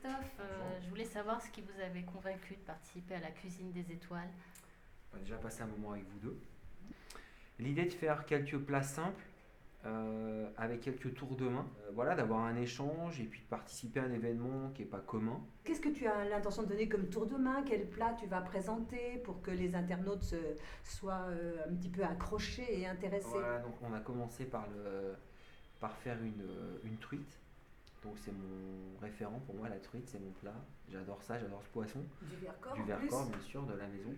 Christophe, Bonjour. je voulais savoir ce qui vous avait convaincu de participer à la cuisine des étoiles. On va déjà passer un moment avec vous deux. L'idée de faire quelques plats simples avec quelques tours de main, voilà, d'avoir un échange et puis de participer à un événement qui n'est pas commun. Qu'est-ce que tu as l'intention de donner comme tour de main? Quel plat tu vas présenter pour que les internautes soient un petit peu accrochés et intéressés? Voilà, donc on a commencé par faire une truite. Donc c'est mon référent pour moi, la truite, c'est mon plat. J'adore ça, j'adore ce poisson. Du Vercors Du en Vercors, plus. bien sûr, de la maison.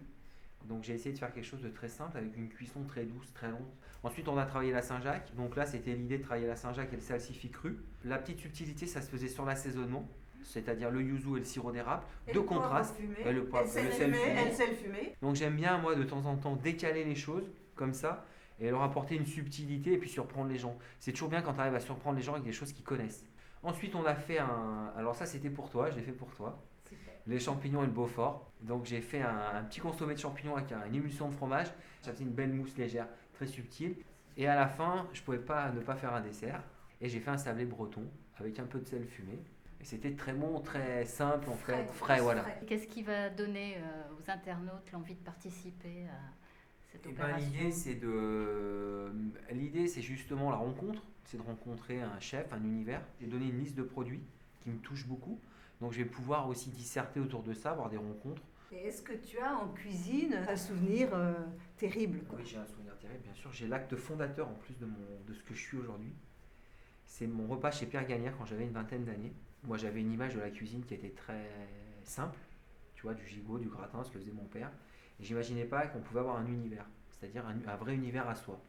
Donc j'ai essayé de faire quelque chose de très simple avec une cuisson très douce, très longue. Ensuite on a travaillé la Saint-Jacques. Donc là c'était l'idée de travailler la Saint-Jacques et le salsifis cru. La petite subtilité ça se faisait sur l'assaisonnement, c'est-à-dire le yuzu et le sirop d'érable, Et de le poivre contraste. fumé. Et le poivre, Et le le sel sel fumé. fumé. Et le sel fumé. Donc j'aime bien moi de temps en temps décaler les choses comme ça et leur apporter une subtilité et puis surprendre les gens. C'est toujours bien quand tu arrives à surprendre les gens avec des choses qu'ils connaissent. Ensuite on a fait alors ça c'était pour toi, je l'ai fait pour toi. Super. Les champignons et le Beaufort. Donc j'ai fait un petit consommé de champignons avec une émulsion de fromage. J'ai fait une belle mousse légère, très subtile. Et à la fin, je pouvais pas ne pas faire un dessert. Et j'ai fait un sablé breton avec un peu de sel fumé. Et c'était très bon, très simple en fait, frais voilà. Qu'est-ce qui va donner aux internautes l'envie de participer à cette Eh ben, opération? l'idée c'est justement la rencontre, c'est de rencontrer un chef, un univers, et donner une liste de produits qui me touche beaucoup. Donc je vais pouvoir aussi disserter autour de ça, avoir des rencontres. Et est-ce que tu as en cuisine un souvenir terrible, quoi? Oui, j'ai un souvenir terrible, bien sûr. J'ai l'acte fondateur en plus de ce que je suis aujourd'hui. C'est mon repas chez Pierre Gagnère quand j'avais une vingtaine d'années. Moi, j'avais une image de la cuisine qui était très simple, tu vois, du gigot, du gratin, ce que faisait mon père. Et j'imaginais pas qu'on pouvait avoir un univers, c'est-à-dire un vrai univers à soi.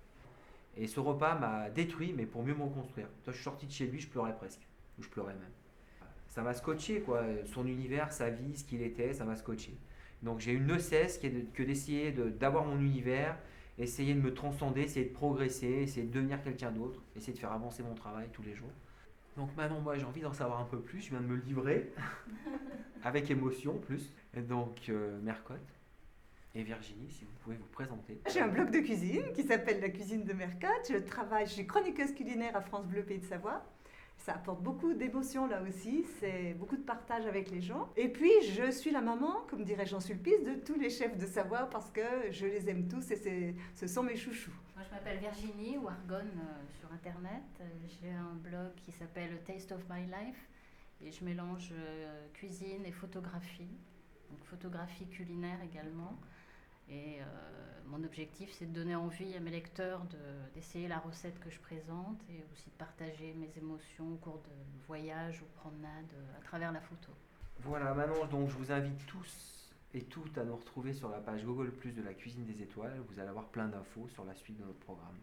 Et ce repas m'a détruit, mais pour mieux me reconstruire. Toi, je suis sorti de chez lui, je pleurais presque, ou je pleurais même. Ça m'a scotché, quoi. Son univers, sa vie, ce qu'il était, ça m'a scotché. Donc j'ai une ne cesse que d'essayer d'avoir mon univers, essayer de me transcender, essayer de progresser, essayer de devenir quelqu'un d'autre, essayer de faire avancer mon travail tous les jours. Donc maintenant, moi, j'ai envie d'en savoir un peu plus. Je viens de me livrer, avec émotion en plus. Et donc, Mercotte et Virginie, si vous pouvez vous présenter. J'ai un blog de cuisine qui s'appelle La Cuisine de Mercotte. Je suis chroniqueuse culinaire à France Bleu Pays de Savoie. Ça apporte beaucoup d'émotions là aussi, c'est beaucoup de partage avec les gens. Et puis je suis la maman, comme dirait Jean Sulpice, de tous les chefs de Savoie parce que je les aime tous et ce sont mes chouchous. Moi, je m'appelle Virginie Wargon sur Internet. J'ai un blog qui s'appelle Taste of My Life et je mélange cuisine et photographie, donc photographie culinaire également. Et mon objectif, c'est de donner envie à mes lecteurs d'essayer la recette que je présente et aussi de partager mes émotions au cours de voyages ou promenades à travers la photo. Voilà, maintenant, donc je vous invite tous et toutes à nous retrouver sur la page Google Plus de la Cuisine des Étoiles. Vous allez avoir plein d'infos sur la suite de notre programme.